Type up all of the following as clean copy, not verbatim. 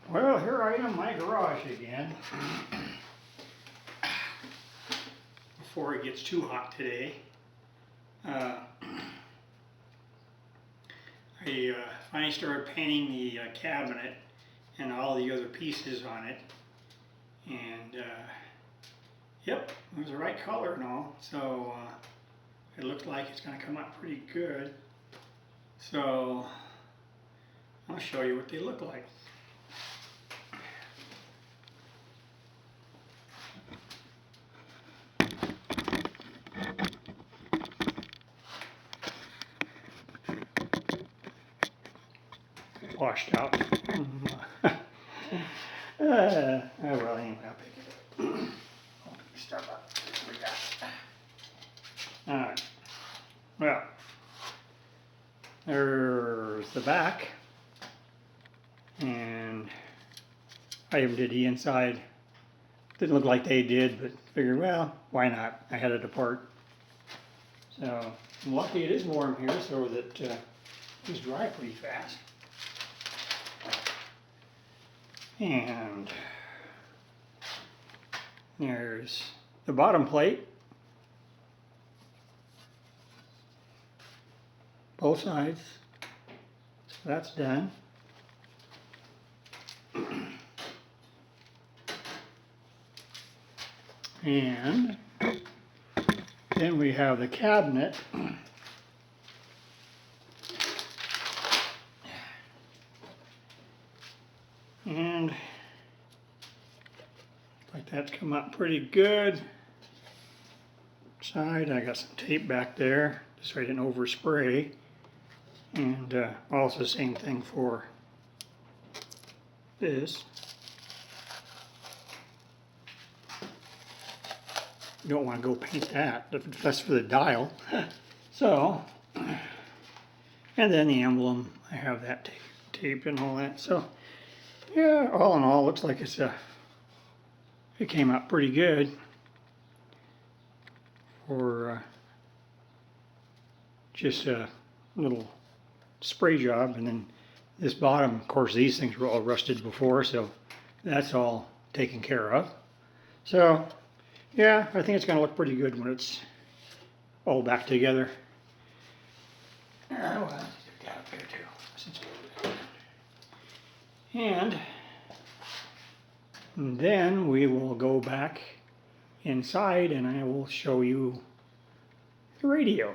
Well, here I am in my garage again. Before it gets too hot today. I finally started painting the cabinet and all the other pieces on it. And yep, it was the right color and all. So it looks like it's going to come out pretty good. So I'll show you what they look like. Washed out. Well, anyway, I'll pick it up. Start up. We got. All right. Well, there's the back, and I even did the inside. Didn't look like they did, but figured, well, why not? I had it apart. So I'm lucky it is warm here, so that it's dry pretty fast. And there's the bottom plate, both sides, so that's done. And then we have the cabinet. And like that's come out pretty good. Side, I got some tape back there, just so I didn't overspray. And also the same thing for this. You don't want to go paint that, that's for the dial. So, and then the emblem, I have that taped and all that. So, yeah, all in all, looks like it came out pretty good for just a little spray job. And then this bottom, of course, these things were all rusted before, so that's all taken care of. So, yeah, I think it's going to look pretty good when it's all back together. Well, got up here too. And then we will go back inside and I will show you the radio.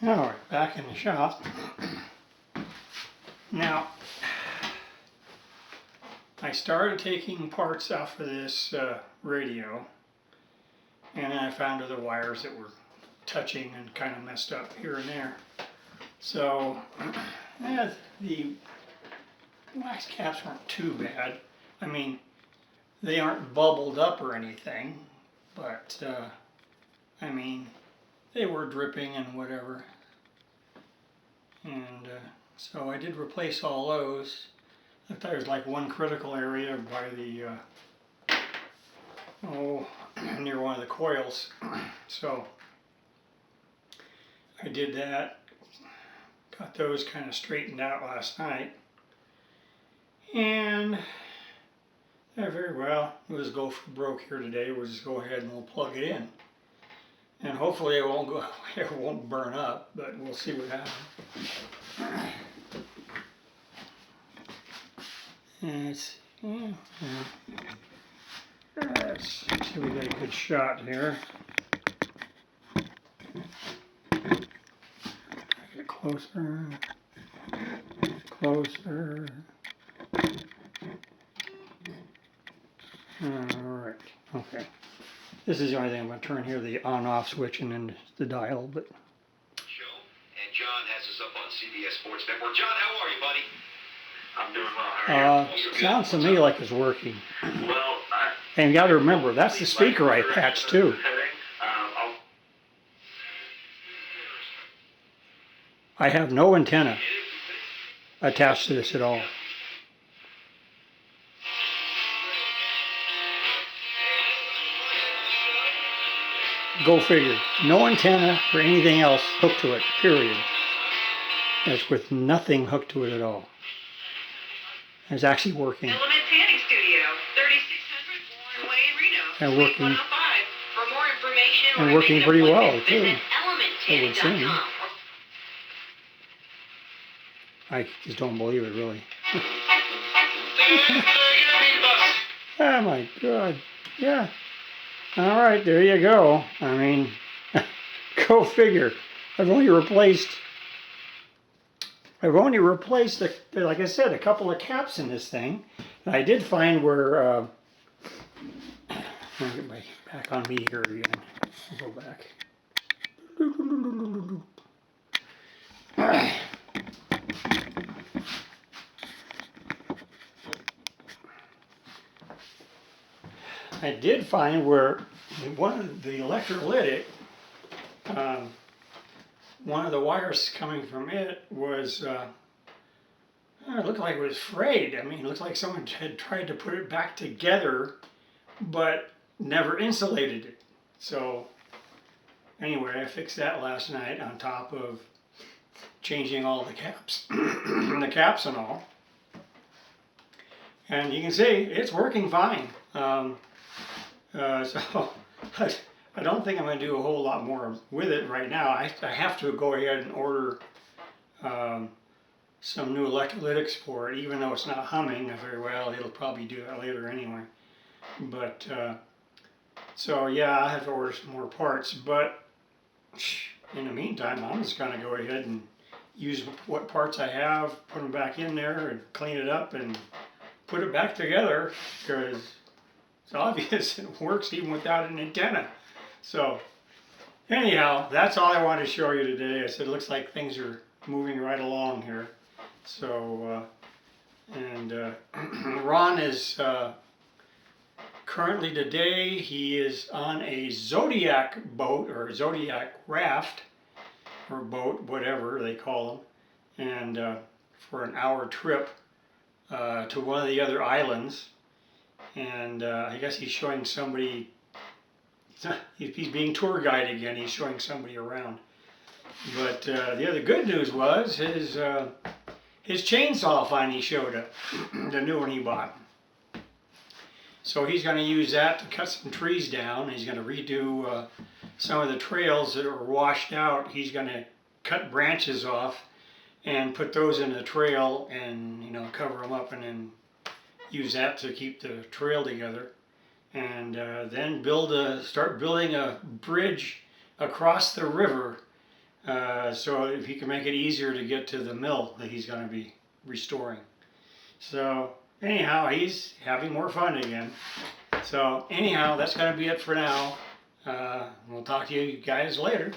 All right, back in the shop. Now, I started taking parts off of this radio, and then I found other wires that were touching and kind of messed up here and there. So, the wax caps weren't too bad. I mean, they aren't bubbled up or anything, but I mean, they were dripping and whatever. And so I did replace all those. I thought there was like one critical area by the, near one of the coils. So I did that, got those kind of straightened out last night. And very well, we'll just go for broke here today. We'll just go ahead and we'll plug it in. And hopefully it won't burn up, but we'll see what happens. Let's see, we got a good shot here. Get closer, closer. Alright, okay. This is the only thing I'm going to turn here, the on-off switch and then the dial, but... Show, and John has us up on CBS Sports Network. John, how are you, buddy? I'm doing well. How are you? Sounds to me like it's working. Well, and you got to remember, that's the speaker I patched too. I have no antenna attached to this at all. Go figure. No antenna or anything else hooked to it, period. It's with nothing hooked to it at all. It's actually working. Element Tanning Studio, 3600 Warren Way in Reno. And Suite working. 105. For more information And or working make an pretty well, appointment, too. visit elementtanning.com. I just don't believe it, really. Get a beat bus. Oh my God. Yeah. All right, there you go. I mean, go figure. I've only replaced, like I said, a couple of caps in this thing. And I did find where, let me get my back on me here again. I'll go back. I did find where one of the electrolytic, one of the wires coming from it was, it looked like it was frayed. I mean, it looked like someone had tried to put it back together, but never insulated it. So, anyway, I fixed that last night on top of changing all the caps, the caps and all. And you can see it's working fine. So I don't think I'm going to do a whole lot more with it right now. I have to go ahead and order some new electrolytics for it, even though it's not humming very well. It'll probably do that later anyway. But so yeah, I have to order some more parts. But in the meantime, I'm just going to go ahead and use what parts I have, put them back in there, and clean it up and put it back together, because it's obvious it works even without an antenna. So anyhow, that's all I wanted to show you today. I said it looks like things are moving right along here. So Ron is currently today, he is on a Zodiac boat, or Zodiac raft, or boat, whatever they call them, and for an hour trip to one of the other islands. And I guess he's showing somebody, he's being tour guide again, he's showing somebody around. But the other good news was his chainsaw finally showed up, the new one he bought. So he's going to use that to cut some trees down. He's going to redo some of the trails that are washed out. He's going to cut branches off and put those in the trail and, you know, cover them up, and then use that to keep the trail together. And then start building a bridge across the river, so if he can make it easier to get to the mill that he's going to be restoring. So anyhow, he's having more fun again. So anyhow, that's going to be it for now. We'll talk to you guys later.